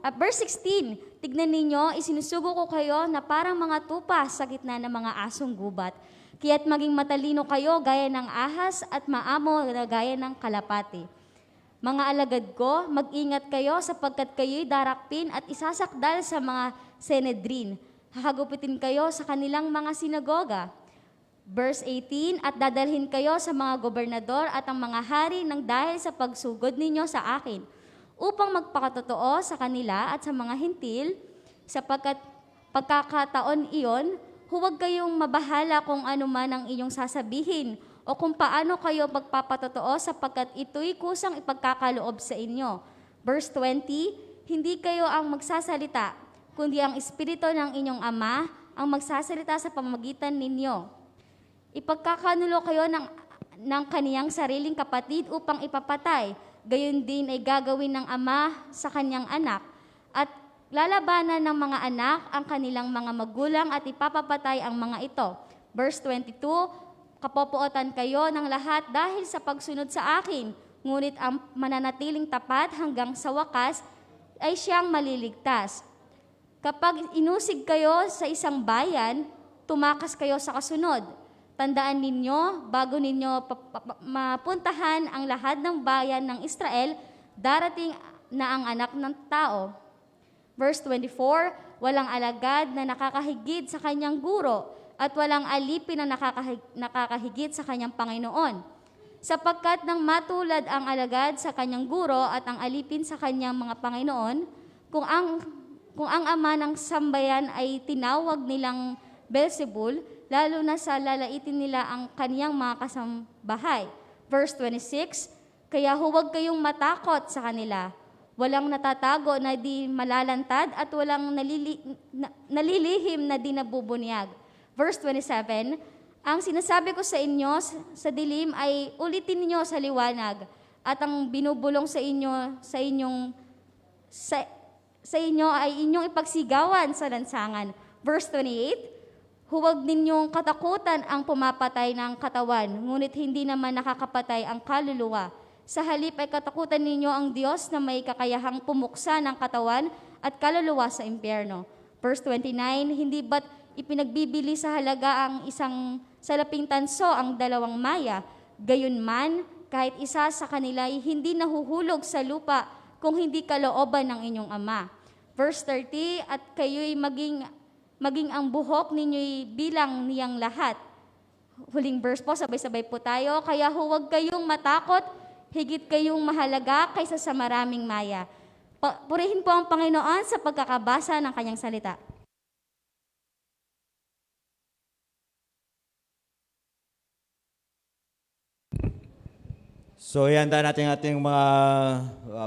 At verse 16, tignan ninyo, isinusugo ko kayo na parang mga tupa sa gitna ng mga asong gubat. Kaya't maging matalino kayo gaya ng ahas at maamo na gaya ng kalapati. Mga alagad ko, mag-ingat kayo sapagkat kayo'y darakpin at isasakdal sa mga Sanhedrin. Hahagupitin kayo sa kanilang mga sinagoga. Verse 18, at dadalhin kayo sa mga gobernador at ang mga hari ng dahil sa pagsugod ninyo sa akin, upang magpakatotoo sa kanila at sa mga hintil, sapagkat pagkakataon iyon, huwag kayong mabahala kung ano man ang inyong sasabihin o kung paano kayo magpapatotoo sapagkat ito'y kusang ipagkakaloob sa inyo. Verse 20, hindi kayo ang magsasalita, kundi ang Espiritu ng inyong Ama ang magsasalita sa pamamagitan ninyo. Ipagkakanulo kayo ng kaniyang sariling kapatid upang ipapatay, gayon din ay gagawin ng ama sa kanyang anak, at lalabanan ng mga anak ang kanilang mga magulang at ipapapatay ang mga ito. Verse 22, kapopuotan kayo ng lahat dahil sa pagsunod sa akin, ngunit ang mananatiling tapat hanggang sa wakas ay siyang maliligtas. Kapag inusig kayo sa isang bayan, tumakas kayo sa kasunod. Tandaan ninyo, bago ninyo mapuntahan ang lahat ng bayan ng Israel, darating na ang anak ng tao. Verse 24, walang alagad na nakakahigit sa kanyang guro at walang alipin na nakakahigit sa kanyang Panginoon. Sapagkat nang matulad ang alagad sa kanyang guro at ang alipin sa kanyang mga Panginoon, kung ang ama ng sambayan ay tinawag nilang Beelzebul, lalo na sa lalaitin nila ang kaniyang mga kasambahay. Verse 26, kaya huwag kayong matakot sa kanila. Walang natatago na di malalantad at walang nalilihim na di nabubunyag. Verse 27, ang sinasabi ko sa inyo sa dilim ay ulitin niyo sa liwanag, at ang binubulong sa inyo ay inyong ipagsigawan sa lansangan. Verse 28, huwag ninyong katakutan ang pumapatay ng katawan, ngunit hindi naman nakakapatay ang kaluluwa. Sa halip ay katakutan ninyo ang Diyos na may kakayahang pumuksa ng katawan at kaluluwa sa impyerno. Verse 29, hindi ba't ipinagbibili sa halaga ang isang salaping tanso ang 2 maya? Gayunman, kahit isa sa kanila ay hindi nahuhulog sa lupa kung hindi kalooban ng inyong Ama. Verse 30, at kayo'y maging ang buhok ninyo'y bilang niyang lahat. Huling verse po, sabay-sabay po tayo. Kaya huwag kayong matakot, higit kayong mahalaga kaysa sa maraming maya. Purihin po ang Panginoon sa pagkakabasa ng kanyang salita. So, ihanda natin ating mga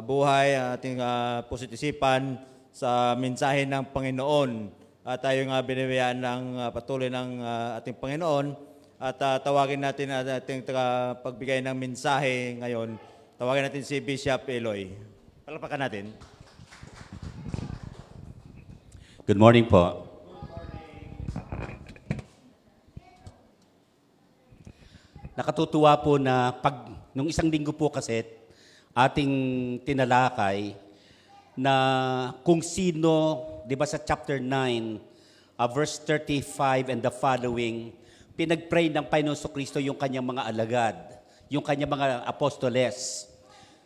buhay, ating puso't isipan sa mensahe ng Panginoon. At tayo nga binibiyaan ng patuloy ng ating Panginoon. At tawagin natin ang ating pagbigay ng mensahe ngayon. Tawagin natin si Bishop Eloy. Palakpakan natin. Good morning po. Nakatutuwa po na nung isang linggo po kasi ating tinalakay na kung sino, di ba sa chapter 9, verse 35 and the following, pinag-pray ng Panginoon Kristo yung kanyang mga alagad, yung kanyang mga apostoles.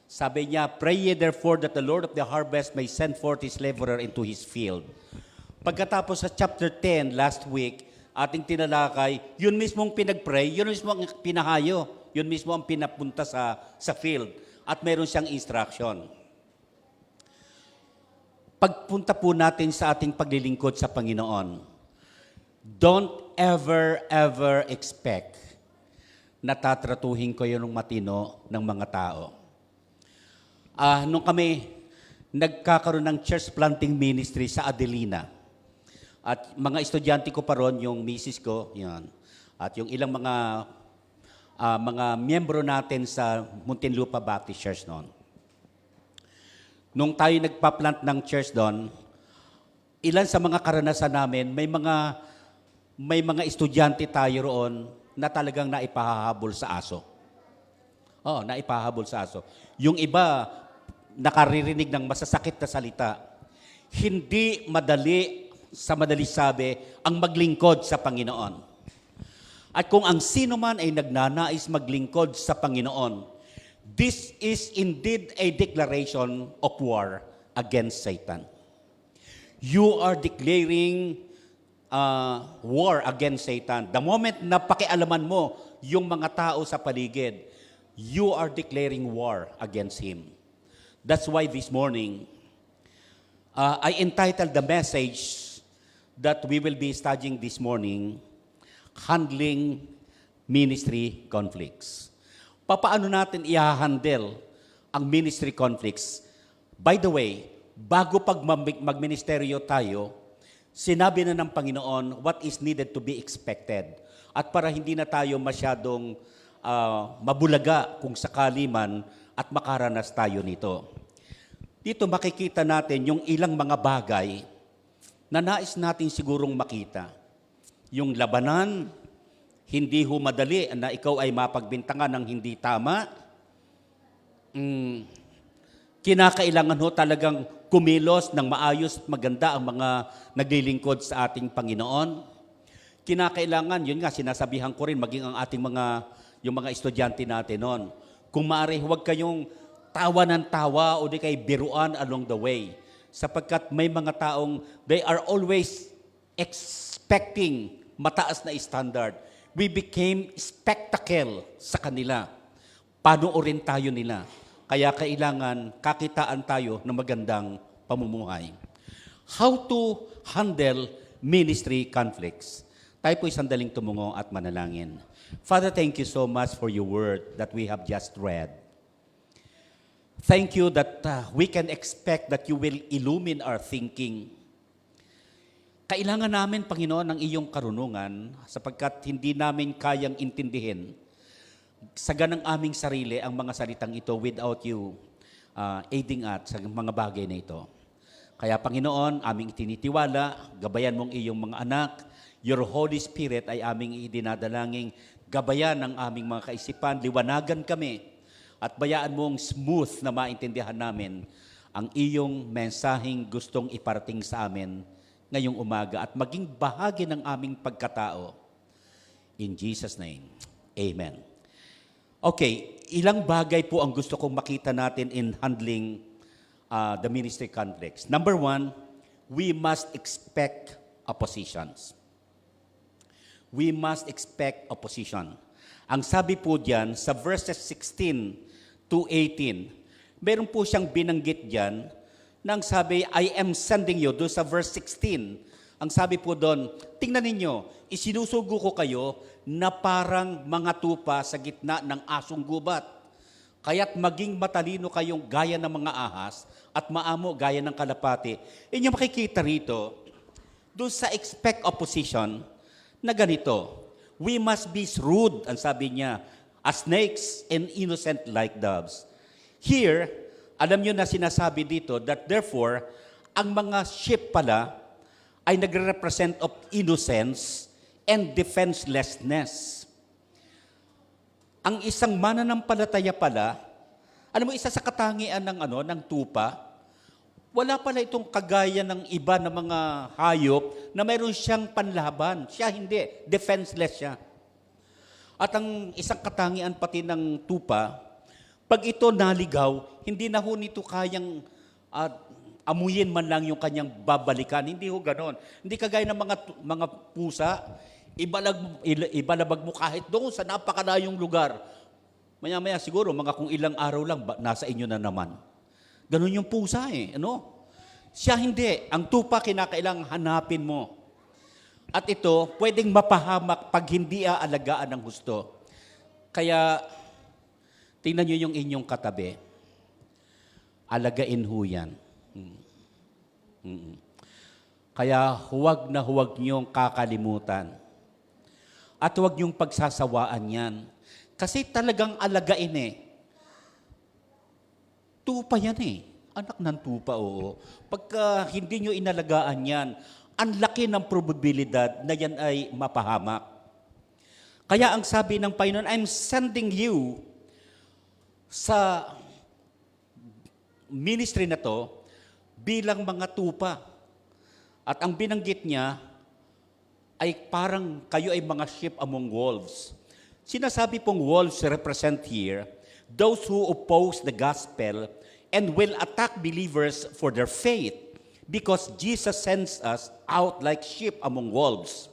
Sabi niya, pray ye therefore that the Lord of the harvest may send forth his laborer into his field. Pagkatapos sa chapter 10 last week, ating tinalakay, yun mismong pinag-pray, yun mismo ang pinahayo, yun mismo ang pinapunta sa field. At meron siyang instruction. Pagpunta po natin sa ating paglilingkod sa Panginoon, don't ever expect na tatratuhin kayo ng matino ng mga tao. Nung kami nagkakaroon ng church planting ministry sa Adelina, at mga estudyante ko pa ron, yung misis ko, yan, at yung ilang mga miyembro natin sa Muntinlupa Baptist Church noon. Nung tayo nagpa-plant ng church doon, ilan sa mga karanasan namin, may mga estudyante tayo roon na talagang naipahahabol sa aso. Naipahahabol sa aso. Yung iba, nakaririnig ng masasakit na salita. hindi madali, sa madali sabi, ang maglingkod sa Panginoon. At kung ang sino man ay nagnanais maglingkod sa Panginoon, this is indeed a declaration of war against Satan. You are declaring war against Satan. The moment na pakialaman mo yung mga tao sa paligid, you are declaring war against him. That's why this morning, I entitled the message that we will be studying this morning, Handling Ministry Conflicts. Papaano natin i-handle ang ministry conflicts? By the way, bago magministeryo tayo, sinabi na ng Panginoon what is needed to be expected. At para hindi na tayo masyadong mabulaga kung sakali man at makaranas tayo nito. Dito makikita natin yung ilang mga bagay na nais natin sigurong makita. Yung labanan, hindi ho madali na ikaw ay mapagbintangan ng hindi tama. Kinakailangan ho talagang kumilos ng maayos at maganda ang mga naglilingkod sa ating Panginoon. Kinakailangan, yun nga, sinasabihan ko rin, maging ang ating yung mga estudyante natin noon. Kung maaari, huwag kayong tawa ng tawa o di kay biruan along the way. Sapagkat may mga taong, they are always expecting mataas na standard. We became spectacle sa kanila. Panoorin tayo nila. Kaya kailangan kakitaan tayo ng magandang pamumuhay. How to handle ministry conflicts? Tayo po'y sandaling tumungo at manalangin. Father, thank you so much for your word that we have just read. Thank you that we can expect that you will illumine our thinking. Kailangan namin, Panginoon, ng iyong karunungan sapagkat hindi namin kayang intindihin sa ganang aming sarili ang mga salitang ito without you aiding at sa mga bagay na ito. Kaya, Panginoon, aming itinitiwala, gabayan mong iyong mga anak, your Holy Spirit ay aming idinadalangin, gabayan ng aming mga kaisipan, liwanagan kami, at bayaan mong smooth na maintindihan namin ang iyong mensaheng gustong iparating sa amin ngayong umaga at maging bahagi ng aming pagkatao. In Jesus' name, Amen. Okay, ilang bagay po ang gusto kong makita natin in handling the ministry conflicts. Number one, we must expect oppositions. We must expect opposition. Ang sabi po diyan sa verses 16 to 18, meron po siyang binanggit diyan nang sabi, I am sending you, doon sa verse 16. Ang sabi po doon, tingnan ninyo, isinusugo ko kayo na parang mga tupa sa gitna ng asong gubat. Kaya't maging matalino kayong gaya ng mga ahas at maamo gaya ng kalapati. Inyo makikita rito, doon sa expect opposition, na ganito, we must be shrewd, ang sabi niya, as snakes and innocent like doves. Here, alam niyo na sinasabi dito that therefore, ang mga sheep pala ay nagre-represent of innocence and defenselessness. Ang isang mananampalataya pala, alam mo, isa sa katangian ng tupa, wala pala itong kagaya ng iba na mga hayop na mayroon siyang panlaban. Siya hindi, defenseless siya. At ang isang katangian pati ng tupa, pag ito naligaw, hindi na ho nito kayang amuyin man lang yung kanyang babalikan. Hindi ho ganon. Hindi kagaya ng mga pusa, ibalabag mo kahit doon sa napakalayong lugar. Maya-maya siguro, mga kung ilang araw lang, nasa inyo na naman. Ganon yung pusa ano? Siya hindi. Ang tupa kinakailangang hanapin mo. At ito, pwedeng mapahamak pag hindi aalagaan ng husto. Kaya, tingnan nyo yung inyong katabi. Alagain ho yan. Kaya huwag na huwag niyong kakalimutan. At huwag niyong pagsasawaan yan. Kasi talagang alagain Tupa yan Anak ng tupa, oo. Pagka hindi nyo inalagaan yan, ang laki ng probabilidad na yan ay mapahamak. Kaya ang sabi ng Panginoon, I'm sending you sa ministry na to bilang mga tupa. At ang binanggit niya ay parang kayo ay mga sheep among wolves. Sinasabi pong wolves represent here those who oppose the gospel and will attack believers for their faith because Jesus sends us out like sheep among wolves.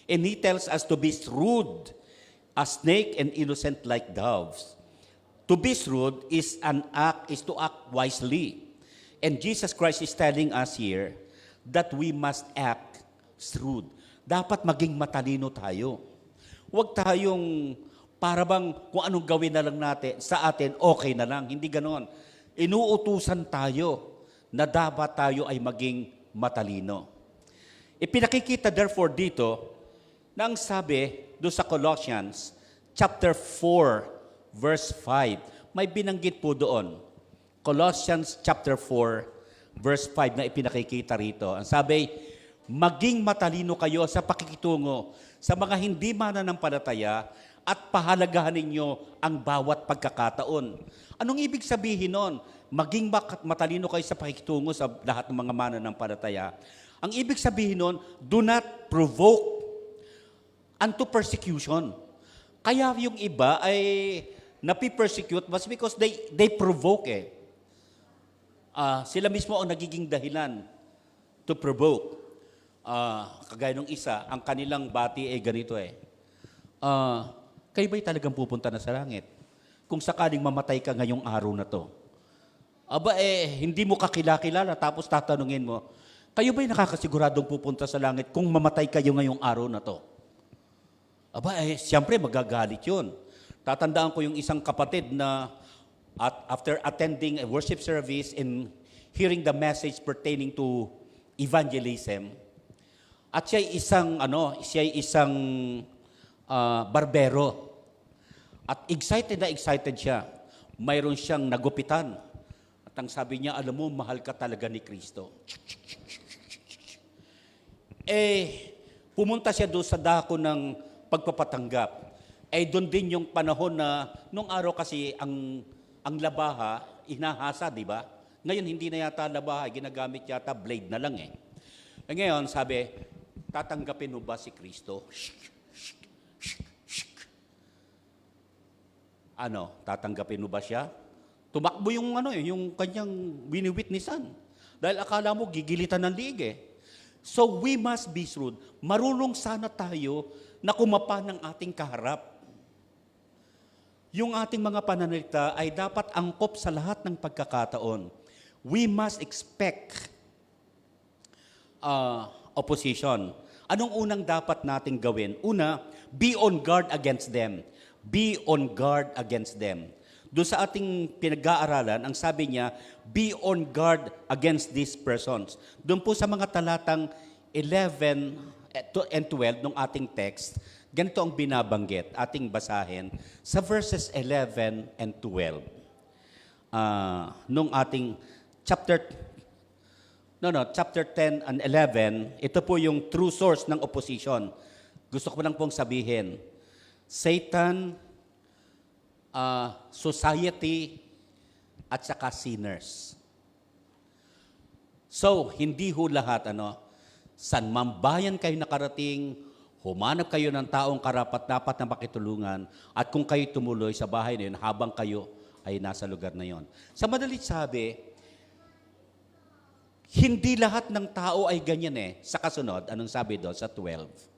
And He tells us to be shrewd as snake and innocent like doves. To be shrewd is to act wisely. And Jesus Christ is telling us here that we must act shrewd. Dapat maging matalino tayo. Huwag tayong para bang kung anong gawin na lang natin sa atin, okay na lang. Hindi ganon. Inuutusan tayo na dapat tayo ay maging matalino. Ipinakikita therefore dito na ang sabi doon sa Colossians chapter 4 verse 5. May binanggit po doon. Colossians chapter 4 verse 5 na ipinakikita rito. Ang sabi, maging matalino kayo sa pakikitungo sa mga hindi mananampalataya at pahalagahan ninyo ang bawat pagkakataon. Anong ibig sabihin nun? Maging matalino kayo sa pakikitungo sa lahat ng mga mananampalataya. Ang ibig sabihin nun, do not provoke unto persecution. Kaya yung iba ay napipersecute was because they provoke sila mismo ang nagiging dahilan to provoke. Kagaya nung isa, ang kanilang bati ay ganito kayo ba'y talagang pupunta na sa langit? Kung sakaling mamatay ka ngayong araw na to. Hindi mo kakilala tapos tatanungin mo, kayo ba'y nakakasiguradong pupunta sa langit kung mamatay kayo ngayong araw na to? Siyempre magagalit yun. Tatandaan ko yung isang kapatid na after attending a worship service and hearing the message pertaining to evangelism, at siya ay isang barbero. At excited siya. Mayroon siyang nagupitan. At ang sabi niya, alam mo, mahal ka talaga ni Kristo. Pumunta siya doon sa dako ng pagpapatanggap. Doon din yung panahon na, nung araw kasi ang labaha, inahasa, di ba? Ngayon, hindi na yata labaha, ginagamit yata blade na lang ngayon, sabi, tatanggapin mo ba si Kristo? Tatanggapin mo ba siya? Tumakbo yung yung kanyang wini-witnessan. Dahil akala mo gigilitan ng liig So we must be shrewd. Marunong sana tayo na kumapa ng ating kaharap. Yung ating mga pananalita ay dapat angkop sa lahat ng pagkakataon. We must expect opposition. Anong unang dapat nating gawin? Una, be on guard against them. Be on guard against them. Doon sa ating pinag-aaralan, ang sabi niya, be on guard against these persons. Doon po sa mga talatang 11 and 12 ng ating text, ganito ang binabanggit, ating basahin, sa verses 11 and 12. Nung ating chapter 10 and 11, ito po yung true source ng opposition. Gusto ko lang pong sabihin, Satan, society, at saka sinners. So, hindi ho lahat, san mambayan kayo nakarating, humanap kayo ng taong karapat-dapat na makitulungan, at kung kayo tumuloy sa bahay na yun, habang kayo ay nasa lugar na yon. Sa madalit sabi, hindi lahat ng tao ay ganyan Sa kasunod, anong sabi doon sa 12?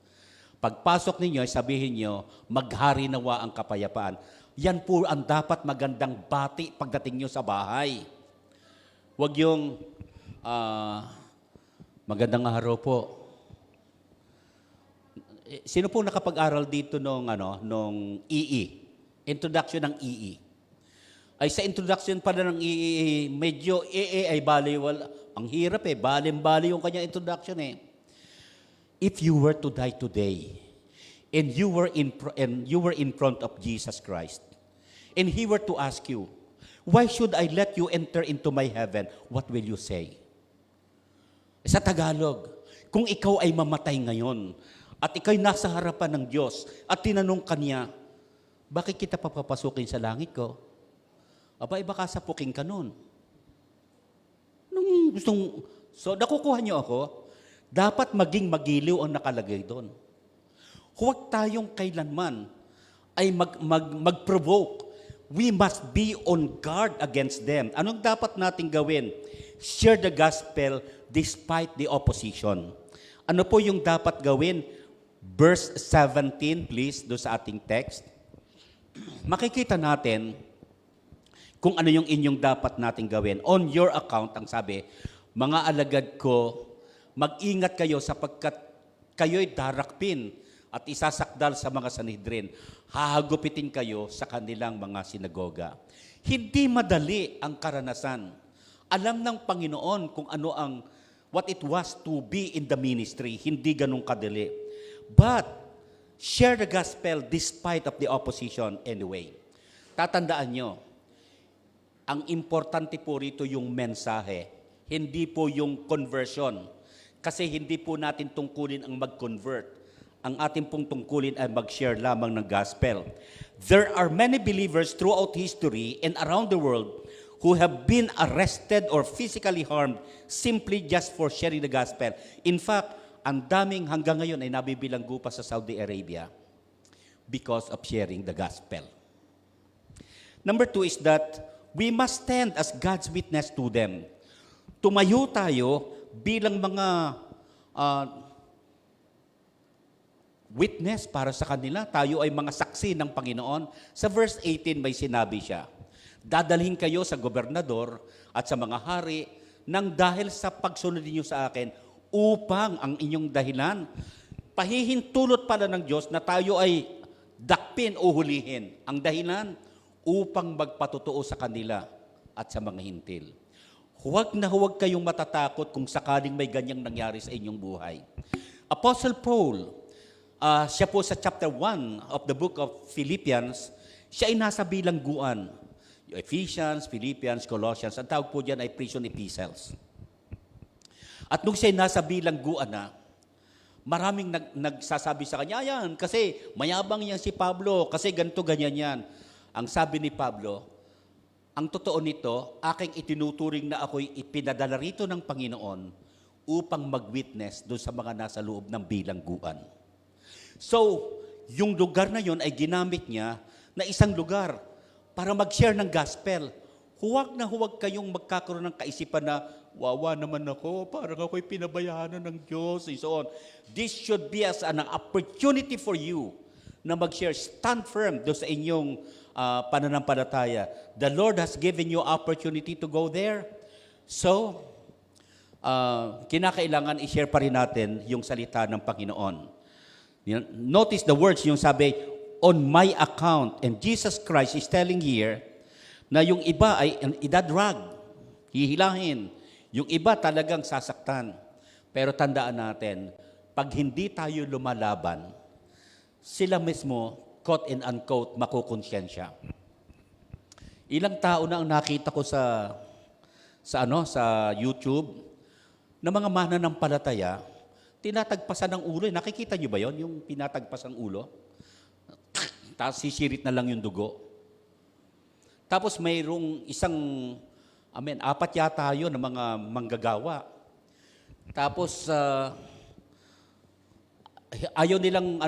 Pagpasok ninyo, sabihin nyo, maghari nawa ang kapayapaan. Yan po ang dapat magandang bati pagdating nyo sa bahay. Huwag yung, magandang araw po. Sino po nakapag-aral dito nung EE? Introduction ng EE. Ay sa introduction pala ng EE, medyo EE ay baliwal. Ang hirap balim-bali yung kanyang introduction If you were to die today, and you were in front of Jesus Christ, and He were to ask you, why should I let you enter into my heaven? What will you say? Sa Tagalog, kung ikaw ay mamatay ngayon, at ikaw'y nasa harapan ng Diyos, at tinanong Kanya, bakit kita papapasukin sa langit ko? Baka sapukin ka nun. Nung So, nakukuha niyo ako? Dapat maging magiliw ang nakalagay doon. Huwag tayong kailanman ay mag-provoke. We must be on guard against them. Anong dapat nating gawin? Share the gospel despite the opposition. Ano po yung dapat gawin? Verse 17, please, do sa ating text. Makikita natin kung ano yung inyong dapat nating gawin. On your account, ang sabi, mga alagad ko, mag-ingat kayo sapagkat kayo'y darakpin at isasakdal sa mga Sanhedrin. Hahagupitin kayo sa kanilang mga sinagoga. Hindi madali ang karanasan. Alam ng Panginoon kung ano ang what it was to be in the ministry. Hindi ganun kadali. But, share the gospel despite of the opposition anyway. Tatandaan nyo, ang importante po rito yung mensahe, hindi po yung conversion. Kasi hindi po natin tungkulin ang mag-convert. Ang ating pong tungkulin ay mag-share lamang ng gospel. There are many believers throughout history and around the world who have been arrested or physically harmed simply just for sharing the gospel. In fact, ang daming hanggang ngayon ay nabibilanggo pa sa Saudi Arabia because of sharing the gospel. Number 2 is that we must stand as God's witness to them. Tumayo tayo bilang mga witness para sa kanila. Tayo ay mga saksi ng Panginoon. Sa verse 18 may sinabi siya, dadalhin kayo sa gobernador at sa mga hari nang dahil sa pagsunod niyo sa akin upang ang inyong dahilan. Pahihintulot pala ng Diyos na tayo ay dakpin o hulihin. Ang dahilan upang magpatotoo sa kanila at sa mga hintil. Huwag na huwag kayong matatakot kung sakaling may ganyang nangyari sa inyong buhay. Apostle Paul, siya po sa chapter 1 of the book of Philippians, siya ay nasa bilangguan. Ephesians, Philippians, Colossians, ang tawag po dyan ay prison epistles. At nung siya ay nasa bilangguan na, maraming nagsasabi sa kanya, yan, kasi mayabang yan si Pablo, kasi ganito, ganyan yan. Ang sabi ni Pablo, ang totoo nito, aking itinuturing na ako'y ipinadala rito ng Panginoon upang mag-witness doon sa mga nasa loob ng bilangguan. So, yung lugar na yon ay ginamit niya na isang lugar para mag-share ng gospel. Huwag na huwag kayong magkakaroon ng kaisipan na, wawa naman ako, parang ako'y pinabayaan ng Diyos, and so on. This should be as an opportunity for you na mag-share. Stand firm doon sa inyong pananampalataya. The Lord has given you opportunity to go there. So, kinakailangan i-share pa rin natin yung salita ng Panginoon. Notice the words yung sabi, on my account. And Jesus Christ is telling here na yung iba ay idadrag, hihilahin. Yung iba talagang sasaktan. Pero tandaan natin, pag hindi tayo lumalaban, sila mismo, quote and unquote, makukonsyensya. Ilang tao na ang nakita ko sa YouTube na mga mananampalataya, tinatagpasan ng ulo. Nakikita niyo ba yon? Yung pinatagpasan ng ulo? Tapos sisirit na lang yung dugo. Tapos mayroong apat yata yun ng mga manggagawa. Tapos, ayaw nilang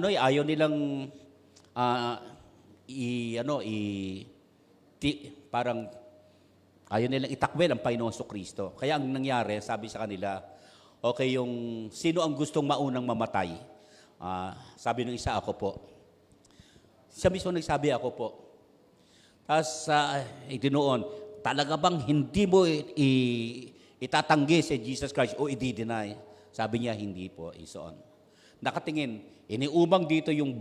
itakwil ang Panginoon Kristo. Kaya ang nangyari, sabi sa kanila, okay, yung sino ang gustong maunang mamatay? Sabi ng isa, ako po. Siya mismo nagsabi, ako po. Tapos, itinuon, talaga bang hindi mo itatanggi si Jesus Christ o i-deny? Sabi niya, hindi po, isoon. Nakatingin, iniumang dito yung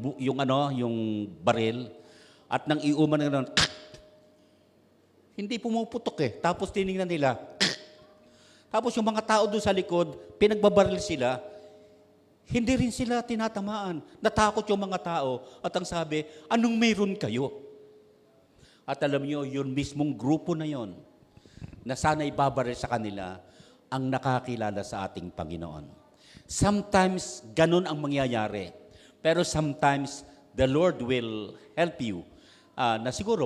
baril, at nang iuman na hindi pumuputok eh. Tapos tinignan nila, tapos yung mga tao doon sa likod, pinagbabaril sila, hindi rin sila tinatamaan. Natakot yung mga tao, at ang sabi, anong mayroon kayo? At alam nyo, yun mismong grupo na yon na sana ibabaril sa kanila ang nakakilala sa ating Panginoon. Sometimes, ganun ang mangyayari. Pero sometimes, the Lord will help you na siguro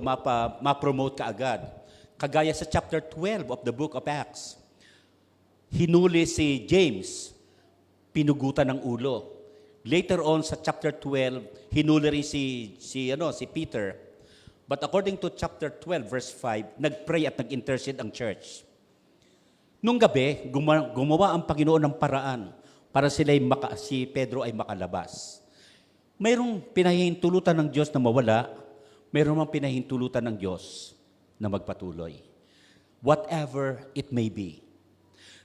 ma-promote ka agad. Kagaya sa chapter 12 of the book of Acts. hinuli si James, pinugutan ng ulo. Later on sa chapter 12, hinuli rin si Peter. But according to chapter 12 verse 5, nagpray at nag-intercede ang church. Nung gabi, gumawa ang Panginoon ng paraan para si Pedro ay makalabas. Mayroong pinahihintulutan ng Diyos na mawala, mayroong pinahihintulutan ng Diyos na magpatuloy. Whatever it may be.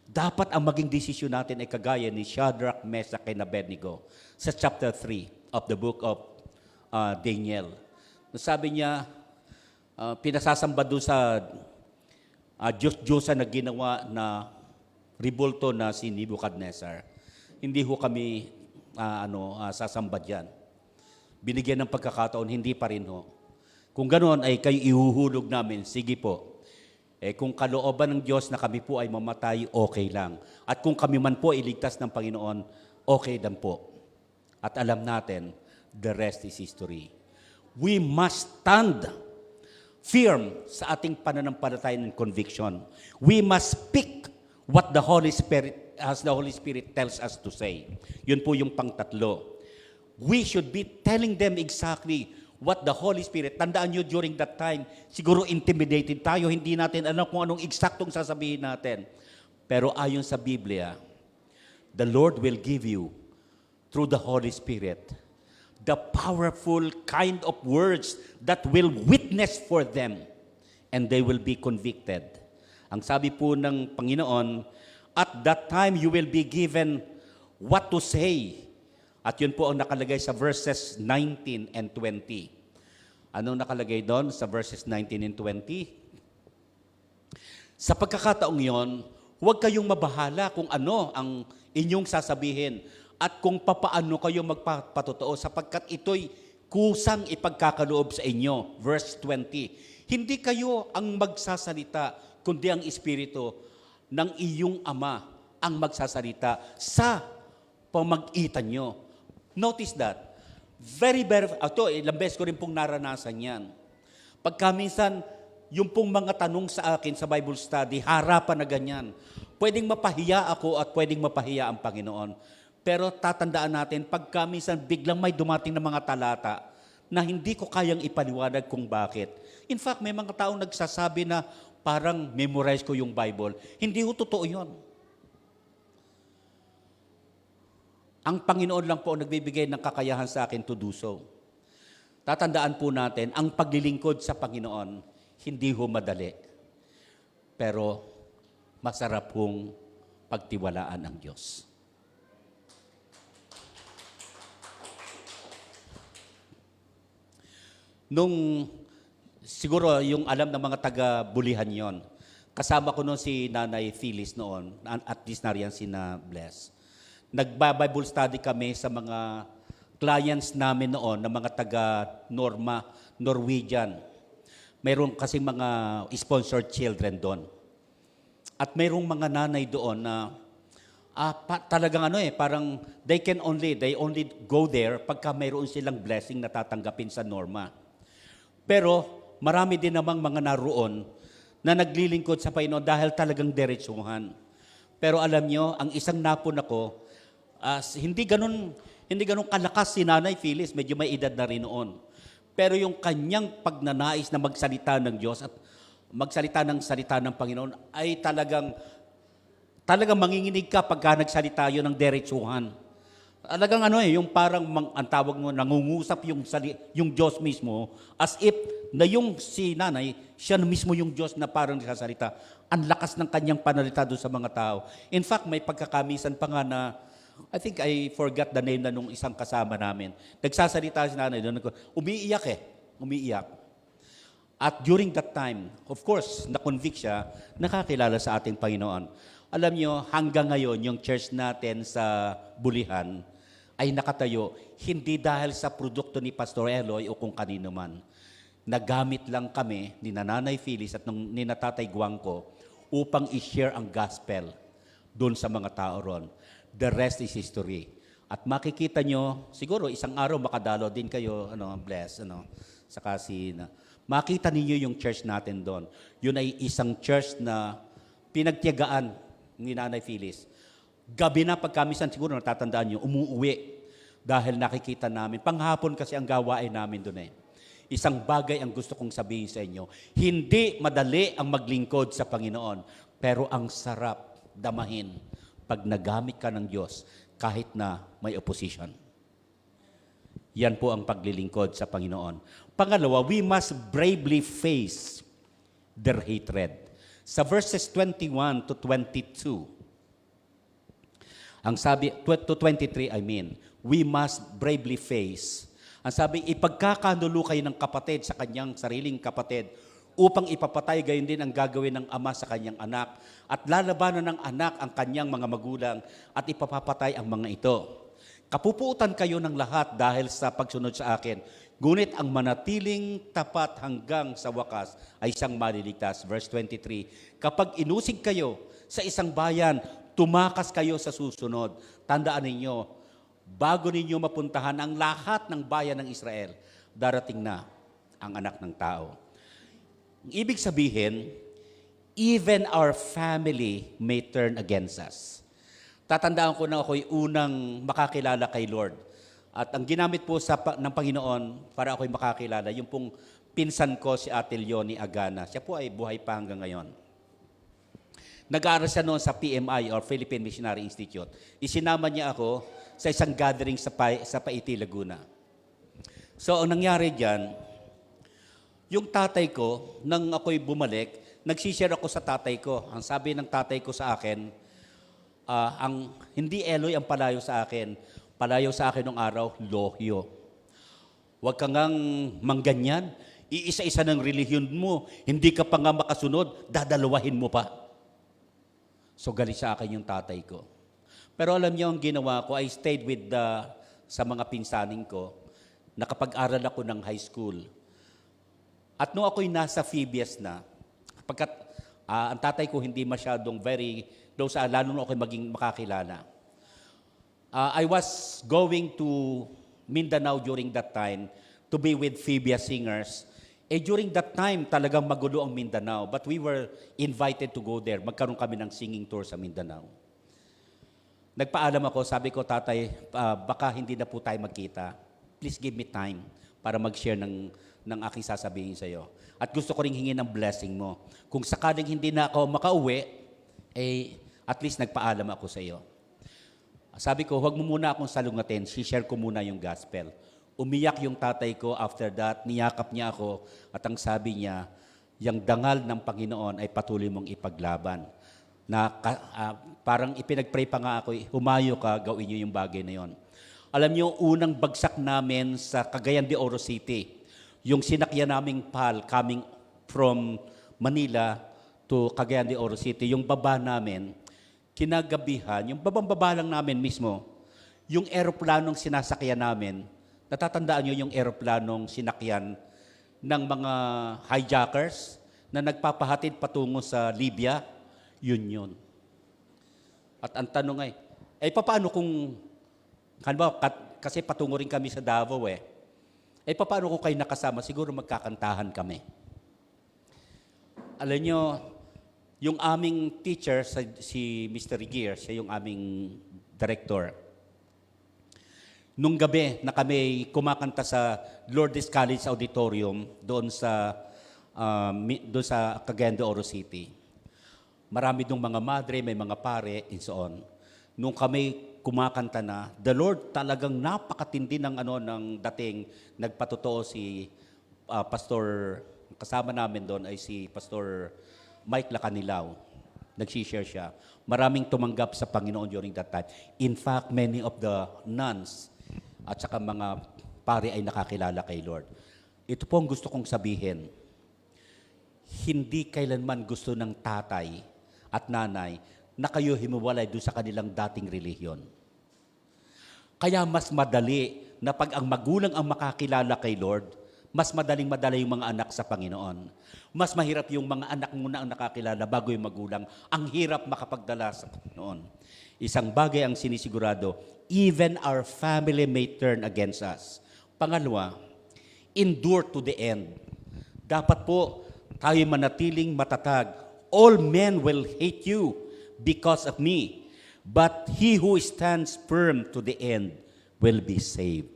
Dapat ang maging desisyon natin ay kagaya ni Shadrach, Meshach, and Abednego sa chapter 3 of the book of Daniel. Sabi niya, pinasasamba doon sa Diyos-Diyosan na ginawa na ribulto na si Nebuchadnezzar. Hindi ho kami sasamba dyan. Binigyan ng pagkakataon, hindi pa rin ho. Kung ganoon ay kayo ihuhulog namin, sige po. Kung kalooban ng Diyos na kami po ay mamatay, okay lang. At kung kami man po iligtas ng Panginoon, okay lang po. At alam natin, the rest is history. We must stand firm sa ating pananampalataya and conviction. We must speak what the Holy Spirit, as the Holy Spirit tells us to say. Yun po yung pangtatlo. We should be telling them exactly what the Holy Spirit. Tandaan nyo during that time, siguro intimidated tayo, hindi natin alam kung anong eksaktong sasabihin natin. Pero ayon sa Biblia, the Lord will give you, through the Holy Spirit, the powerful kind of words that will witness for them and they will be convicted. Ang sabi po ng Panginoon, at that time you will be given what to say. At yun po ang nakalagay sa verses 19 and 20. Anong nakalagay doon sa verses 19 and 20? Sa pagkakataong yon, huwag kayong mabahala kung ano ang inyong sasabihin at kung papaano kayo magpapatotoo sapagkat ito'y kusang ipagkakaloob sa inyo. Verse 20. Hindi kayo ang magsasalita, kundi ang Espiritu ng iyong Ama ang magsasalita sa pamagitan nyo. Notice that. Ilang beses ko rin pong naranasan yan. Pagka minsan, yung pong mga tanong sa akin sa Bible study, harapan na ganyan. Pwedeng mapahiya ako at pwedeng mapahiya ang Panginoon. Pero tatandaan natin, pagka minsan biglang may dumating na mga talata na hindi ko kayang ipaliwanag kung bakit. In fact, may mga taong nagsasabi na parang memorize ko yung Bible. Hindi ho totoo yun. Ang Panginoon lang po ang nagbibigay ng kakayahan sa akin to do so. Tatandaan po natin, ang paglilingkod sa Panginoon, hindi ho madali. Pero masarap hong pagtiwalaan ang Diyos. Nung siguro yung alam ng mga taga-bulihan yon, kasama ko noon si Nanay Phyllis noon, at least nariyan si na Bless. Nagba-Bible study kami sa mga clients namin noon na mga Norwegian. Mayroon kasing mga sponsored children doon. At mayroong mga nanay doon na talagang parang they only go there pagka mayroon silang blessing na tatanggapin sa Norma. Pero marami din namang mga naroon na naglilingkod sa Panginoon dahil talagang diretsuhan. Pero alam nyo, ang isang napon ako, hindi ganun kalakas si Nanay Phyllis, medyo may edad na rin noon. Pero yung kanyang pagnanais na magsalita ng Diyos at magsalita ng salita ng Panginoon ay talagang manginginig ka pagka nagsalita yun ng diretsuhan. Talagang yung parang ang tawag mo, nangungusap yung Diyos mismo as if na yung si Nanay, siya mismo yung Diyos na parang nagsasalita. Ang lakas ng kanyang panalita doon sa mga tao. In fact, may pagkakamisan pa nga na I think I forgot the name na nung isang kasama namin. Nagsasalita si Nanay doon, umiiyak. At during that time, of course, na-convict siya, nakakilala sa ating Panginoon. Alam nyo, hanggang ngayon, yung church natin sa Bulihan ay nakatayo, hindi dahil sa produkto ni Pastor Eloy o kung kanino man. Nagamit lang kami ni Nanay Phyllis at ni Tatay Guangco upang i-share ang gospel doon sa mga tao ron. The rest is history. At makikita nyo, siguro isang araw makadalo din kayo, Bless, saka makita ninyo yung church natin doon. Yun ay isang church na pinagtiyagaan ni Nanay Phyllis. Gabi na pagkamisan, siguro natatandaan nyo, umuuwi dahil nakikita namin. Panghapon kasi ang gawain namin doon eh. Isang bagay ang gusto kong sabihin sa inyo. Hindi madali ang maglingkod sa Panginoon, pero ang sarap damahin pag nagamit ka ng Diyos kahit na may opposition. Yan po ang paglilingkod sa Panginoon. Pangalawa, we must bravely face their hatred. Sa verses 21 to 22, ang sabi, to 23 I mean, we must bravely face. Ang sabi, ipagkakanulo kayo ng kapatid sa kanyang sariling kapatid upang ipapatay, gayon din ang gagawin ng ama sa kanyang anak. At lalabanan ng anak ang kanyang mga magulang at ipapapatay ang mga ito. Kapupuutan kayo ng lahat dahil sa pagsunod sa akin. Ngunit ang manatiling tapat hanggang sa wakas ay siyang maliligtas. Verse 23, kapag inusig kayo sa isang bayan, tumakas kayo sa susunod. Tandaan ninyo, bago ninyo mapuntahan ang lahat ng bayan ng Israel, darating na ang anak ng tao. Ibig sabihin, even our family may turn against us. Tatandaan ko na ako'y unang makakilala kay Lord. At ang ginamit po ng Panginoon para ako'y makakilala, yung pong pinsan ko si Ate Leonie Agana. Siya po ay buhay pa hanggang ngayon. Nag-aaral siya noon sa PMI or Philippine Missionary Institute. Isinama niya ako sa isang gathering sa Paiti, Laguna. So, ang nangyari dyan, yung tatay ko, nang ako'y bumalik, nagsishare ako sa tatay ko. Ang sabi ng tatay ko sa akin, ang hindi Eloy ang palayo sa akin. Palayo sa akin nung araw, Lohyo. Huwag kang mangganyan. Iisa-isa ng relihiyon mo. Hindi ka pa nga makasunod, dadalawahin mo pa. So galit sa akin yung tatay ko. Pero alam niyo ang ginawa ko, I stayed with sa mga pinsaning ko. Nakapag-aral ako ng high school. At nung ako'y nasa Phoebus na, pagkat ang tatay ko hindi masyadong very close, lalo nung ako'y maging makakilala. I was going to Mindanao during that time to be with Phoebus singers. During that time, talagang magulo ang Mindanao. But we were invited to go there. Magkaroon kami ng singing tour sa Mindanao. Nagpaalam ako, sabi ko, tatay, baka hindi na po tayo magkita. Please give me time para mag-share ng aking sasabihin sa iyo. At gusto ko ring hingin ng blessing mo. Kung sakaling hindi na ako makauwi, at least nagpaalam ako sa iyo. Sabi ko, huwag mo muna akong salungatin, share ko muna yung gospel. Umiyak yung tatay ko, after that, niyakap niya ako, at ang sabi niya, yung dangal ng Panginoon ay patuloy mong ipaglaban. Parang ipinag-pray pa nga ako, humayo ka, gawin niyo yung bagay na yon. Alam niyo, unang bagsak namin sa Cagayan de Oro City, yung sinakyan naming PAL coming from Manila to Cagayan de Oro City, yung baba namin, kinagabihan, yung babang-baba lang namin mismo, yung eroplanong sinasakyan namin, natatandaan nyo yung eroplanong sinakyan ng mga hijackers na nagpapahatid patungo sa Libya? Yun. At ang tanong ay paano kung, kasi patungo rin kami sa Davao paano kung kayo nakasama? Siguro magkakantahan kami. Alam nyo, yung aming teacher, si Mr. Regier, siya yung aming director. Nung gabi na kami kumakanta sa Lourdes College Auditorium doon sa Cagayan de Oro City. Marami dong mga madre, may mga pare, and so on. Nung kami kumakanta na, the Lord talagang napakatindi ng dating. Nagpatotoo si Pastor, kasama namin doon ay si Pastor Mike Lacanilaw. Nagsishare siya. Maraming tumanggap sa Panginoon during that time. In fact, many of the nuns at saka mga pare ay nakakilala kay Lord. Ito po ang gusto kong sabihin. Hindi kailanman gusto ng tatay at nanay na kayo himiwalay doon sa kanilang dating relihiyon. Kaya mas madali na pag ang magulang ang makakilala kay Lord, mas madaling-madali yung mga anak sa Panginoon. Mas mahirap yung mga anak muna ang nakakilala bago yung magulang. Ang hirap makapagdala sa Panginoon. Isang bagay ang sinisigurado, even our family may turn against us. Pangalawa, endure to the end. Dapat po tayo manatiling matatag. All men will hate you, because of me. But he who stands firm to the end will be saved.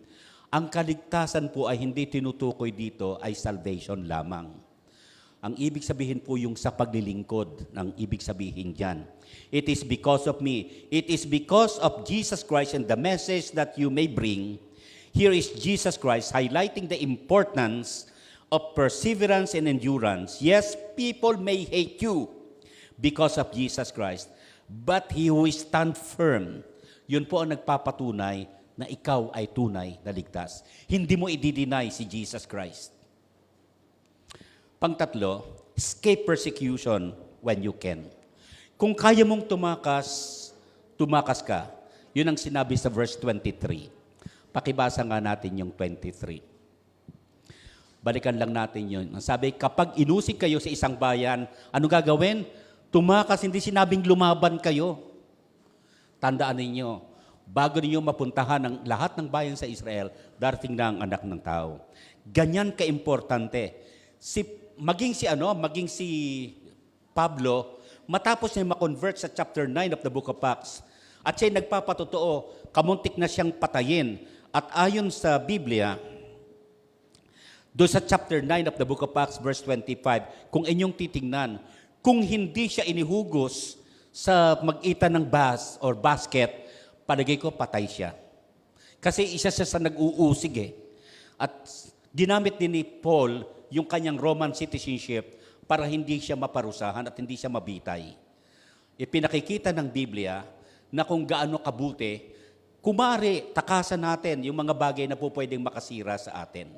Ang kaligtasan po ay hindi tinutukoy dito ay salvation lamang. Ang ibig sabihin po yung sa paglilingkod, ang ibig sabihin dyan. It is because of me. It is because of Jesus Christ and the message that you may bring. Here is Jesus Christ highlighting the importance of perseverance and endurance. Yes, people may hate you because of Jesus Christ. But he who stand firm, yun po ang nagpapatunay na ikaw ay tunay na ligtas. Hindi mo i-deny si Jesus Christ. Pangtatlo, escape persecution when you can. Kung kaya mong tumakas ka. Yun ang sinabi sa verse 23. Pakibasa nga natin yung 23. Balikan lang natin yun. Ang sabi, kapag inusig kayo sa isang bayan, ano gagawin? Tumakas, hindi sinabing lumaban kayo. Tandaan ninyo, bago ninyo mapuntahan ang lahat ng bayan sa Israel, darating na ang anak ng tao. Ganyan kaimportante. Maging si Pablo, matapos niya ma-convert sa chapter 9 of the book of Acts, at siya nagpapatotoo, kamuntik na siyang patayin. At ayon sa Biblia, doon sa chapter 9 of the book of Acts, verse 25, kung inyong titingnan, kung hindi siya inihugos sa mag-itan ng basket, palagay ko patay siya. Kasi isa siya sa nag-uusig eh. At ginamit din ni Paul yung kanyang Roman citizenship para hindi siya maparusahan at hindi siya mabitay. Ipinakikita ng Biblia na kung gaano kabuti, kumari takasan natin yung mga bagay na po pwedeng makasira sa atin.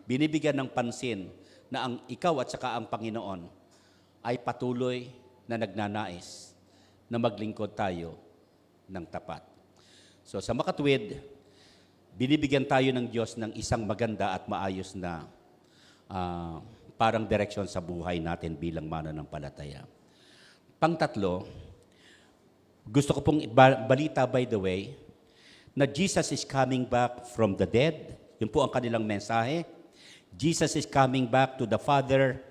Binibigyan ng pansin na ang ikaw at saka ang Panginoon ay patuloy na nagnanais na maglingkod tayo ng tapat. So sa makatwid, binibigyan tayo ng Diyos ng isang maganda at maayos na parang direksyon sa buhay natin bilang mananampalataya. Pangtatlo, gusto ko pong balita by the way, na Jesus is coming back from the dead. Yun po ang kanilang mensahe. Jesus is coming back to the Father.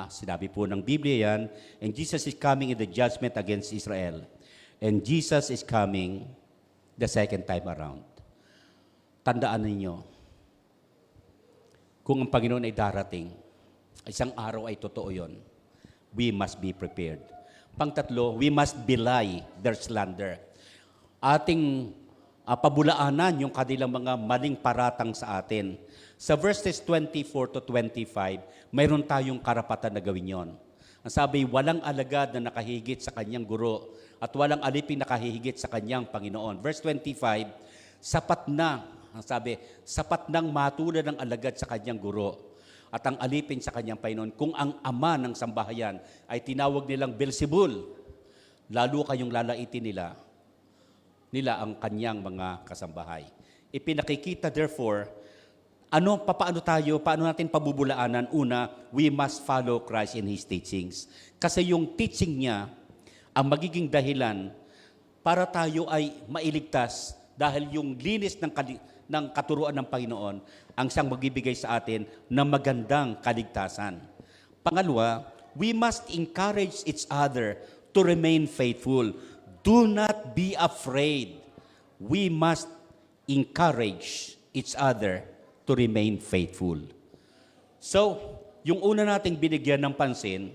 Sinabi po ng Biblia yan. And Jesus is coming in the judgment against Israel. And Jesus is coming the second time around. Tandaan ninyo, kung ang Panginoon ay darating, isang araw ay totoo yon. We must be prepared. Pangtatlo, we must belie their slander. Ating pabulaanan yung kanilang mga maling paratang sa atin. Sa verses 24 to 25, mayroon tayong karapatan na gawin yon. Ang sabi, walang alagad na nakahigit sa kanyang guro at walang aliping nakahigit sa kanyang Panginoon. Verse 25, sapat na, ang sabi, sapat nang matulad ng alagad sa kanyang guro at ang alipin sa kanyang Panginoon. Kung ang ama ng sambahayan ay tinawag nilang Beelzebul, lalo kayong lalaitin nila ang kanyang mga kasambahay. Ipinakikita therefore, paano natin pabubulaanan? Una, we must follow Christ in His teachings. Kasi yung teaching niya, ang magiging dahilan para tayo ay mailigtas dahil yung linis ng katuruan ng Panginoon ang siyang magbibigay sa atin ng magandang kaligtasan. Pangalawa, we must encourage each other to remain faithful. Do not be afraid. We must encourage each other to remain faithful. So, yung una nating binigyan ng pansin,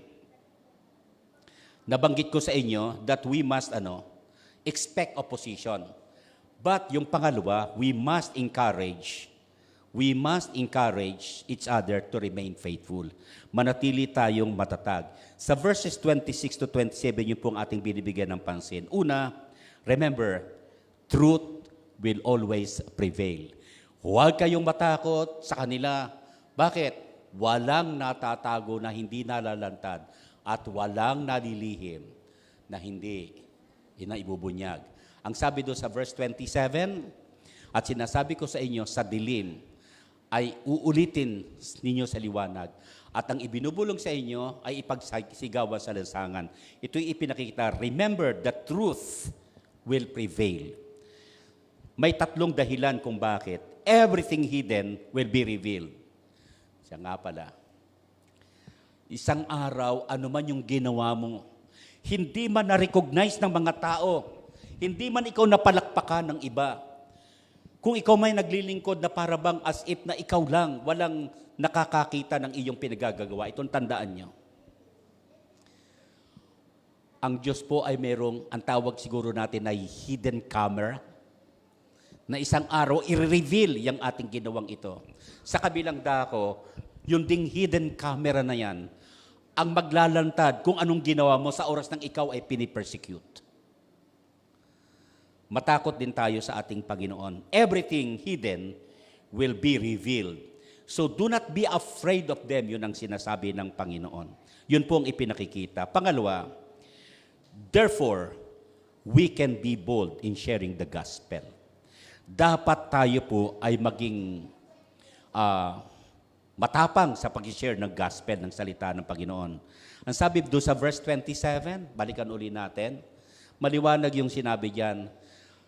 nabanggit ko sa inyo that we must expect opposition. But yung pangalawa, we must encourage each other to remain faithful. Manatili tayong matatag. Sa verses 26 to 27, yun pong ating binibigyan ng pansin. Una, remember, truth will always prevail. Huwag kayong matakot sa kanila. Bakit? Walang natatago na hindi nalalantad at walang nalilihim na hindi inaibubunyag. Ang sabi doon sa verse 27, at sinasabi ko sa inyo sa dilim, ay uulitin ninyo sa liwanag. At ang ibinubulong sa inyo ay ipagsigawan sa lansangan. Ito'y ipinakikita, remember, the truth will prevail. May tatlong dahilan kung bakit. Everything hidden will be revealed. Siya nga pala. Isang araw, ano man yung ginawa mo, hindi man na-recognize ng mga tao, hindi man ikaw napalakpakan ng iba, kung ikaw may naglilingkod na parabang as if na ikaw lang, walang nakakakita ng iyong pinagagagawa, itong tandaan nyo. Ang Diyos po ay merong, ang tawag siguro natin ay hidden camera, na isang araw, i-reveal yung ating ginawang ito. Sa kabilang dako, yung ding hidden camera na yan, ang maglalantad kung anong ginawa mo sa oras ng ikaw ay pinipersecute. Matakot din tayo sa ating Panginoon. Everything hidden will be revealed. So do not be afraid of them, yun ang sinasabi ng Panginoon. Yun po ang ipinakikita. Pangalawa, therefore, we can be bold in sharing the gospel. Dapat tayo po ay maging matapang sa pag-share ng gospel, ng salita ng Panginoon. Ang sabi doon sa verse 27, balikan uli natin, maliwanag yung sinabi diyan.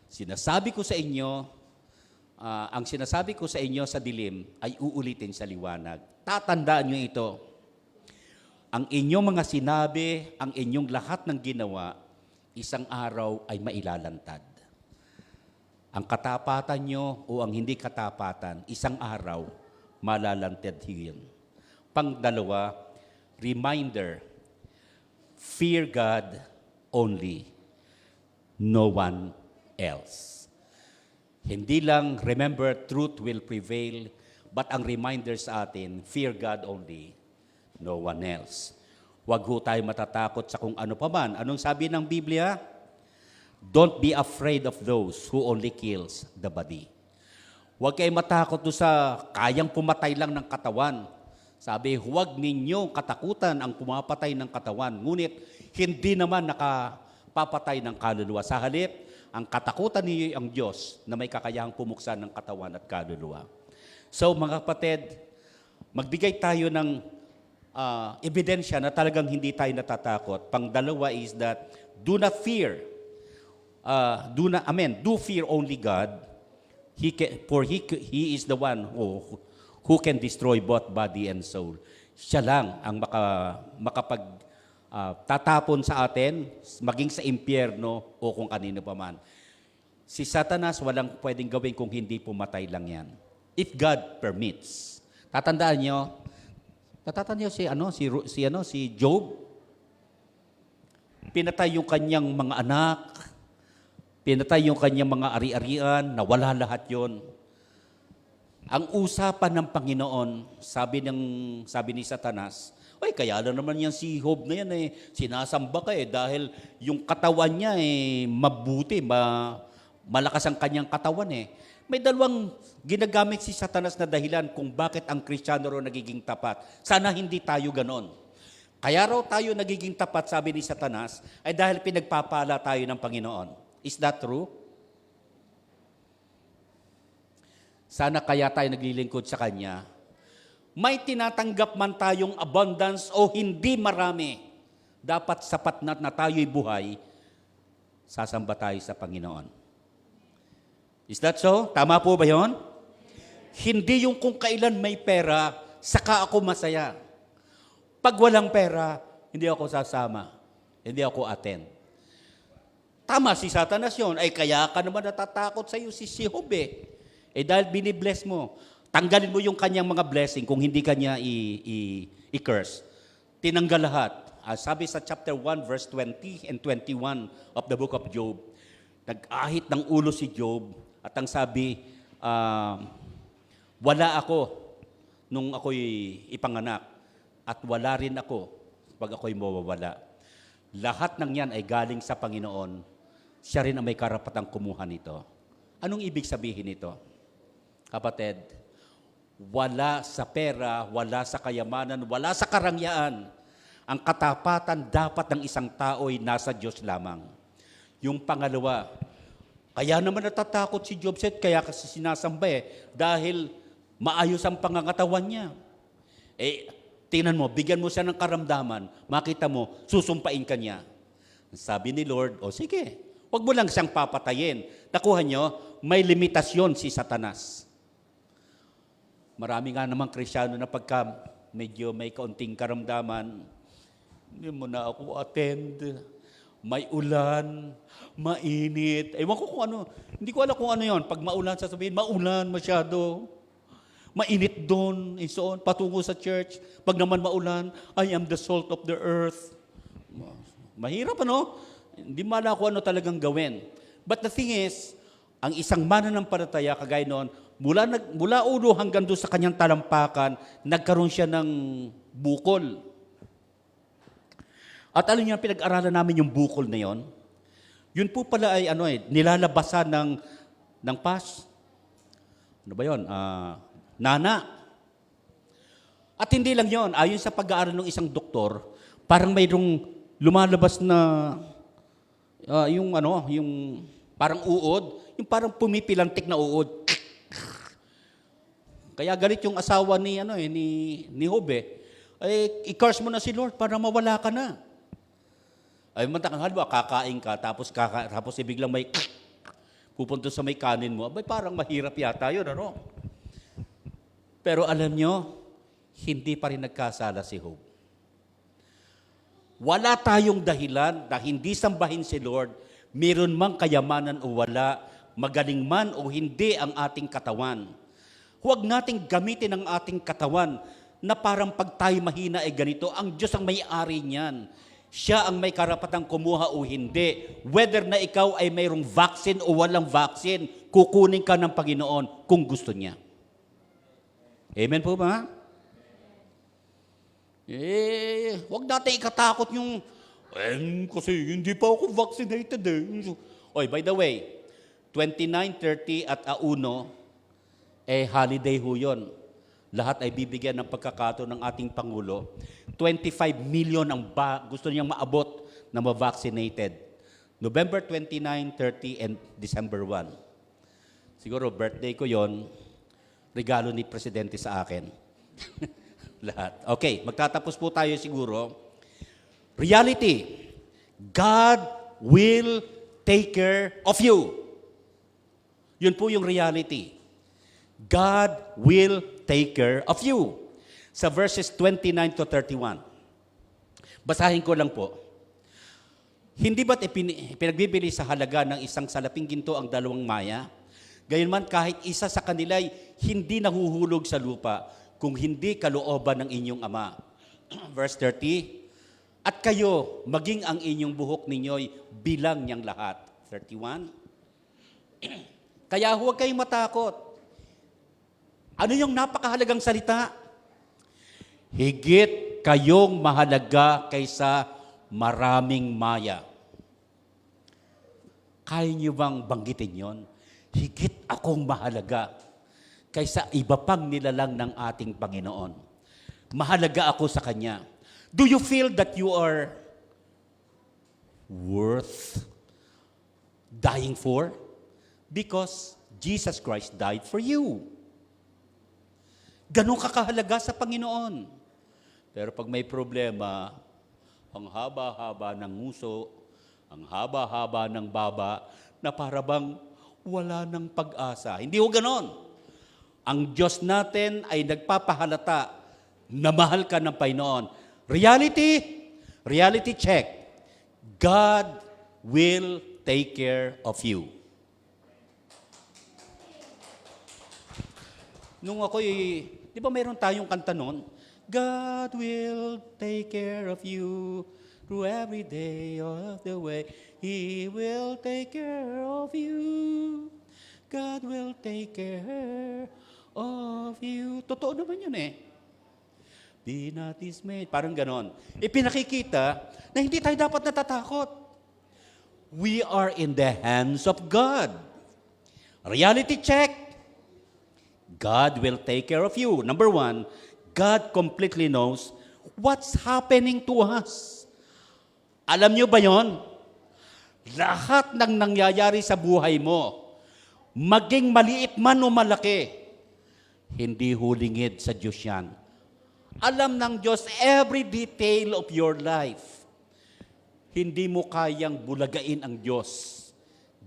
Sinasabi ko sa inyo, ang sinasabi ko sa inyo sa dilim ay uulitin sa liwanag. Tatandaan nyo ito. Ang inyong mga sinabi, ang inyong lahat ng ginawa, isang araw ay mailalantad. Ang katapatan nyo o ang hindi katapatan, isang araw, malalantad yun. Pangdalawa, reminder, fear God only, no one else. Hindi lang, remember, truth will prevail, but ang reminder sa atin, fear God only, no one else. Huwag ho tayo matatakot sa kung ano pa man. Anong sabi ng Biblia? Don't be afraid of those who only kills the body. Huwag kayo matakot doon sa kayang pumatay lang ng katawan. Sabi, huwag ninyong katakutan ang pumapatay ng katawan. Ngunit, hindi naman nakapapatay ng kaluluwa. Sa halip, ang katakutan niyo ang Diyos na may kakayahang pumuksan ng katawan at kaluluwa. So, mga kapatid, magbigay tayo ng ebidensya na talagang hindi tayo natatakot. Pangdalawa is that, do not fear. Do fear only God. He is the one who can destroy both body and soul. Siya lang ang tatapon sa atin, maging sa impyerno o kung kanino pa man. Si Satanas walang pwedeng gawin kung hindi pumatay lang yan. If God permits. Tatandaan niyo si Job. Pinatay yung kanyang mga anak, pinatay yung kanyang mga ari-arian, nawala lahat yon. Ang usapan ng Panginoon, sabi ni Satanas, ay kaya lang naman yan si Job na yan sinasamba ka dahil yung katawan niya mabuti, malakas ang kanyang katawan May dalawang ginagamit si Satanas na dahilan kung bakit ang Kristiyano raw nagiging tapat. Sana hindi tayo ganon. Kaya raw tayo nagiging tapat, sabi ni Satanas, ay dahil pinagpapala tayo ng Panginoon. Is that true? Sana kaya tayo naglilingkod sa Kanya. May tinatanggap man tayong abundance o hindi marami, dapat sapat na tayo'y buhay, sasamba tayo sa Panginoon. Is that so? Tama po ba yun? Hindi yung kung kailan may pera, saka ako masaya. Pag walang pera, hindi ako sasama. Hindi ako attend. Tama si Satanas yun. Ay kaya ka naman natatakot sa iyo si Job dahil binibless mo. Tanggalin mo yung kanyang mga blessing kung hindi kanya i-curse. Tinanggal lahat. Sabi sa chapter 1, verse 20 and 21 of the book of Job, nag-ahit ng ulo si Job at ang sabi, wala ako nung ako'y ipanganak at wala rin ako pag ako'y mawawala. Lahat ng yan ay galing sa Panginoon. Siya rin ang may karapatang kumuha nito. Anong ibig sabihin nito? Kapatid, wala sa pera, wala sa kayamanan, wala sa karangyaan. Ang katapatan dapat ng isang tao ay nasa Diyos lamang. Yung pangalawa, kaya naman natatakot si Job, kaya kasi sinasamba dahil maayos ang pangangatawan niya. Tingnan mo, bigyan mo siya ng karamdaman, makita mo, susumpain ka niya. Sabi ni Lord, sige, huwag mo lang siyang papatayin. Nakuha niyo, may limitasyon si Satanas. Marami nga namang Kristiyano na pagka medyo may kaunting karamdaman, hindi mo na ako attend. May ulan, mainit. Ewan ko kung ano. Hindi ko alam kung ano yon. Pag maulan, sasabihin, maulan masyado. Mainit doon, and so on, patungo sa church. Pag naman maulan, I am the salt of the earth. Mahirap, ano? Hindi mala kung ano talagang gawin. But the thing is, ang isang mananampalataya, kagaya noon, mula ulo hanggang doon sa kanyang talampakan, nagkaroon siya ng bukol. At alam niyo, pinag-aralan namin yung bukol na yon. Yun po pala ay nilalabasan ng ano ba yun? Nana. At hindi lang yon, ayon sa pag-aaral ng isang doktor, parang mayroong lumalabas na yung parang uod, yung parang pumipilantik na uod. Kaya galit yung asawa ni Job i-curse mo na si Lord para mawala ka na. Ay mantakang halimbawa, kakain ka, tapos biglang may pupunta sa may kanin mo, parang mahirap yata yun, ano? Pero alam nyo, hindi pa rin nagkasala si Job. Wala tayong dahilan na hindi sambahin si Lord, meron mang kayamanan o wala, magaling man o hindi ang ating katawan. Huwag nating gamitin ang ating katawan na parang pag tayo mahina ay ganito, ang Diyos ang may-ari niyan. Siya ang may karapatang kumuha o hindi. Whether na ikaw ay mayroong vaccine o walang vaccine, kukunin ka ng Panginoon kung gusto niya. Amen po ba? Huwag natin ikatakot yung, kasi hindi pa ako vaccinated eh. By the way, 29, 30 at 1, holiday ho yun. Lahat ay bibigyan ng pagkakataon ng ating Pangulo. 25 million ang gusto niyang maabot na ma-vaccinated. November 29, 30, and December 1. Siguro, birthday ko yon, regalo ni Presidente sa akin. Lahat. Okay, magtatapos po tayo siguro. Reality, God will take care of you. Yun po yung reality. God will take care of you. Sa verses 29 to 31. Basahin ko lang po. Hindi ba't pinagbibili sa halaga ng isang salaping ginto ang 2 maya? Gayunman kahit isa sa kanila'y hindi nahuhulog sa lupa kung hindi kalooban ng inyong Ama. Verse 30. At kayo, maging ang inyong buhok ninyo'y bilang niyang lahat. 31. Kaya huwag kayong matakot. Ano yung napakahalagang salita? Higit kayong mahalaga kaysa maraming maya. Kaya niyo bang banggitin yon? Higit akong mahalaga kaysa iba pang nilalang ng ating Panginoon. Mahalaga ako sa Kanya. Do you feel that you are worth dying for? Because Jesus Christ died for you. Ganun ka kahalaga sa Panginoon. Pero pag may problema, ang haba-haba ng nguso, ang haba-haba ng baba, na para bang wala ng pag-asa. Hindi ho ganon. Ang Diyos natin ay nagpapahalata na mahal ka ng Panginoon. Reality check. God will take care of you. Nung ako'y, di ba mayroon tayong kanta noon? God will take care of you through every day of the way. He will take care of you. God will take care of you. Totoo naman yun eh. Be not dismayed. Parang ganon. Ipinakikita na hindi tayo dapat natatakot. We are in the hands of God. Reality check. God will take care of you. Number 1, God completely knows what's happening to us. Alam niyo ba yon? Lahat ng nangyayari sa buhay mo, maging maliit man o malaki, hindi hulingid sa Diyos yan. Alam ng Diyos every detail of your life. Hindi mo kayang bulagain ang Diyos.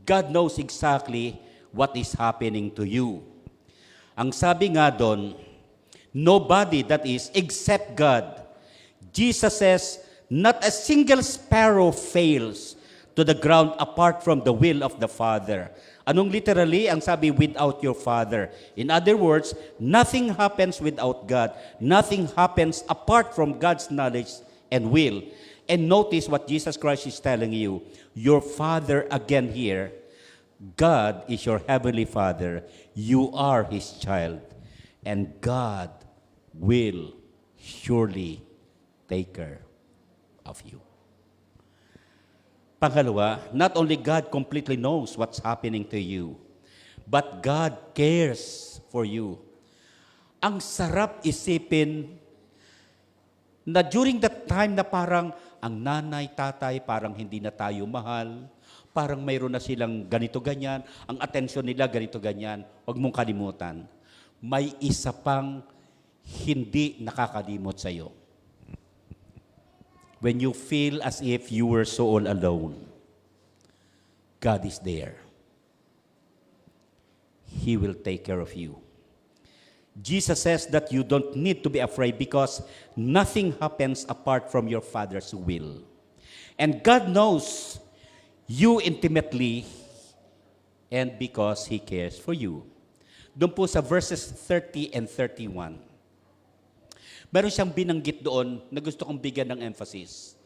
God knows exactly what is happening to you. Ang sabi nga doon, nobody, that is, except God. Jesus says, not a single sparrow fails, to the ground apart from the will of the Father. Anong literally ang sabi, without your Father? In other words, nothing happens without God. Nothing happens apart from God's knowledge and will. And notice what Jesus Christ is telling you. Your Father, again here, God is your Heavenly Father. You are His child. And God will surely take care of you. Pangalawa, not only God completely knows what's happening to you, but God cares for you. Ang sarap isipin na during that time na parang ang nanay, tatay, parang hindi na tayo mahal, parang mayroon na silang ganito-ganyan, ang atensyon nila ganito-ganyan, huwag mong kalimutan. May isa pang hindi nakakalimot sa iyo. When you feel as if you were so all alone, God is there. He will take care of you. Jesus says that you don't need to be afraid because nothing happens apart from your Father's will. And God knows you intimately and because He cares for you. Doon po sa verses 30 and 31. Meron siyang binanggit doon na gusto kong bigyan ng emphasis.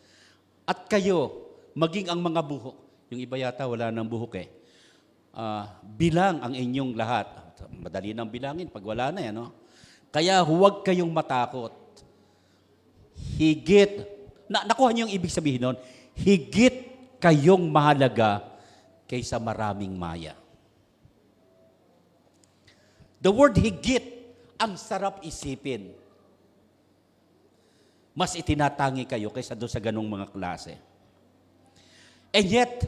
At kayo, maging ang mga buhok. Yung iba yata wala nang buhok eh. Bilang ang inyong lahat. Madali nang bilangin pag wala na yan. No? Kaya huwag kayong matakot. Higit, nakuha niyo yung ibig sabihin nun, higit kayong mahalaga kaysa maraming maya. The word higit, ang sarap isipin. Mas itinatangi kayo kaysa doon sa ganong mga klase. And yet,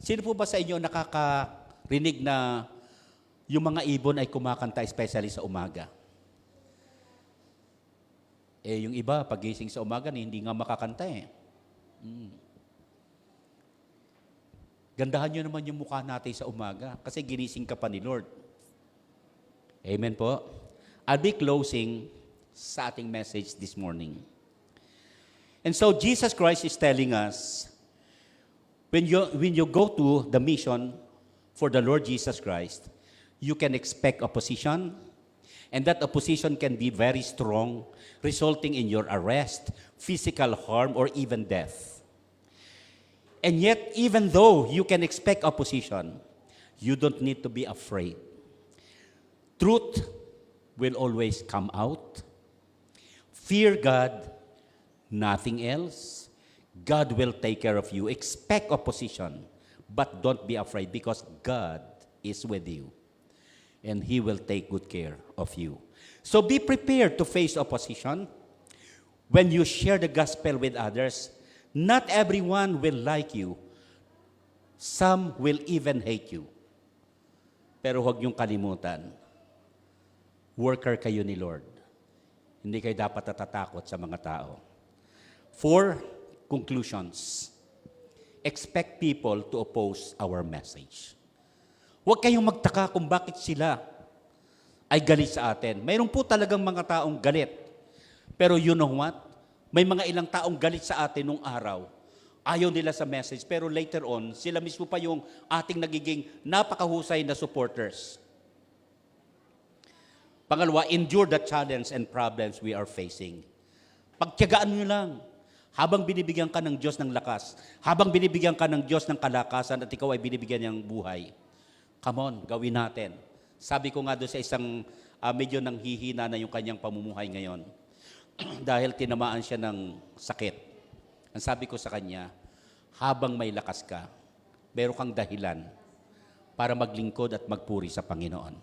sino po ba sa inyo nakakarinig na yung mga ibon ay kumakanta especially sa umaga? Yung iba, pagising sa umaga, hindi nga makakanta eh. Gandahan nyo naman yung mukha natin sa umaga kasi ginising ka pa ni Lord. Amen po? I'll be closing sa ating message this morning. And so Jesus Christ is telling us, when you go to the mission for the Lord Jesus Christ, you can expect opposition, and that opposition can be very strong, resulting in your arrest, physical harm, or even death. And yet, even though you can expect opposition, you don't need to be afraid. Truth will always come out. Fear God, nothing else. God will take care of you. Expect opposition, but don't be afraid because God is with you. And He will take good care of you. So be prepared to face opposition. When you share the gospel with others, not everyone will like you. Some will even hate you. Pero huwag niyong kalimutan, worker kayo ni Lord. Hindi kayo dapat natatakot sa mga tao. 4 conclusions. Expect people to oppose our message. Huwag kayong magtaka kung bakit sila ay galit sa atin. Mayroon po talagang mga taong galit. Pero you know what? May mga ilang taong galit sa atin nung araw. Ayaw nila sa message. Pero later on, sila mismo pa yung ating nagiging napakahusay na supporters. Pangalawa, endure the challenge and problems we are facing. Pagtiyagaan nyo lang. Habang binibigyan ka ng Diyos ng lakas, habang binibigyan ka ng Diyos ng kalakasan at ikaw ay binibigyan niyang buhay, come on, gawin natin. Sabi ko nga doon sa isang medyo nang hihina na yung kanyang pamumuhay ngayon dahil tinamaan siya ng sakit. Ang sabi ko sa kanya, habang may lakas ka, meron kang dahilan para maglingkod at magpuri sa Panginoon.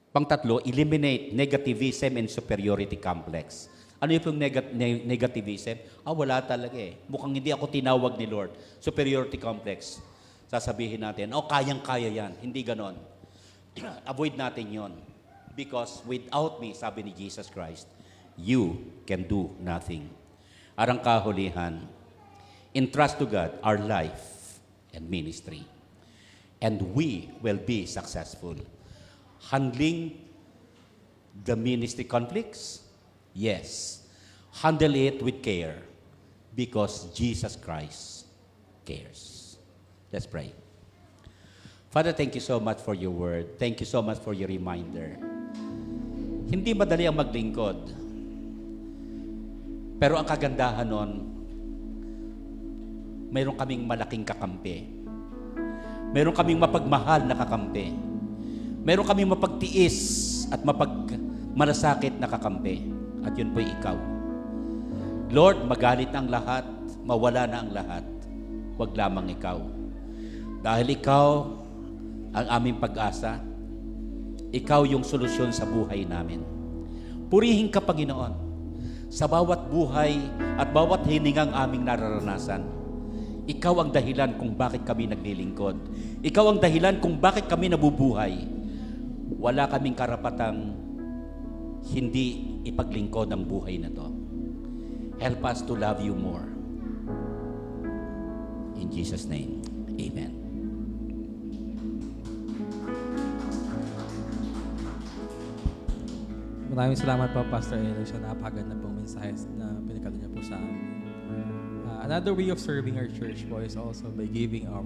Pangtatlo, eliminate negativism and superiority complex. Ano yung negativism? Wala talaga eh. Mukhang hindi ako tinawag ni Lord. Superiority complex. Sasabihin natin, kayang-kaya yan. Hindi ganon. Avoid natin yon. Because without me, sabi ni Jesus Christ, you can do nothing. Arang kahulihan, entrust to God our life and ministry. And we will be successful. Handling the ministry conflicts, yes. Handle it with care. because Jesus Christ cares. Let's pray. Father, thank you so much for your word. Thank you so much for your reminder. Hindi madali ang maglingkod. Pero ang kagandahan nun, mayroon kaming malaking kakampi. Mayroon kaming mapagmahal na kakampi. Mayroon kaming mapagtiis at malasakit na kakampi. At yun po'y ikaw. Lord, magalit ang lahat, mawala na ang lahat. Huwag lamang ikaw. Dahil ikaw ang aming pag-asa, ikaw yung solusyon sa buhay namin. Purihin ka, Panginoon, sa bawat buhay at bawat hiningang aming nararanasan. Ikaw ang dahilan kung bakit kami naglilingkod. Ikaw ang dahilan kung bakit kami nabubuhay. Wala kaming karapatang hindi ipaglingkod ang buhay na to. Help us to love you more. In Jesus' name, amen. Maraming salamat po, Pastor Elo, sa napakaganda pong mensahe na pinakala niyo po sa amin. Another way of serving our church po is also by giving our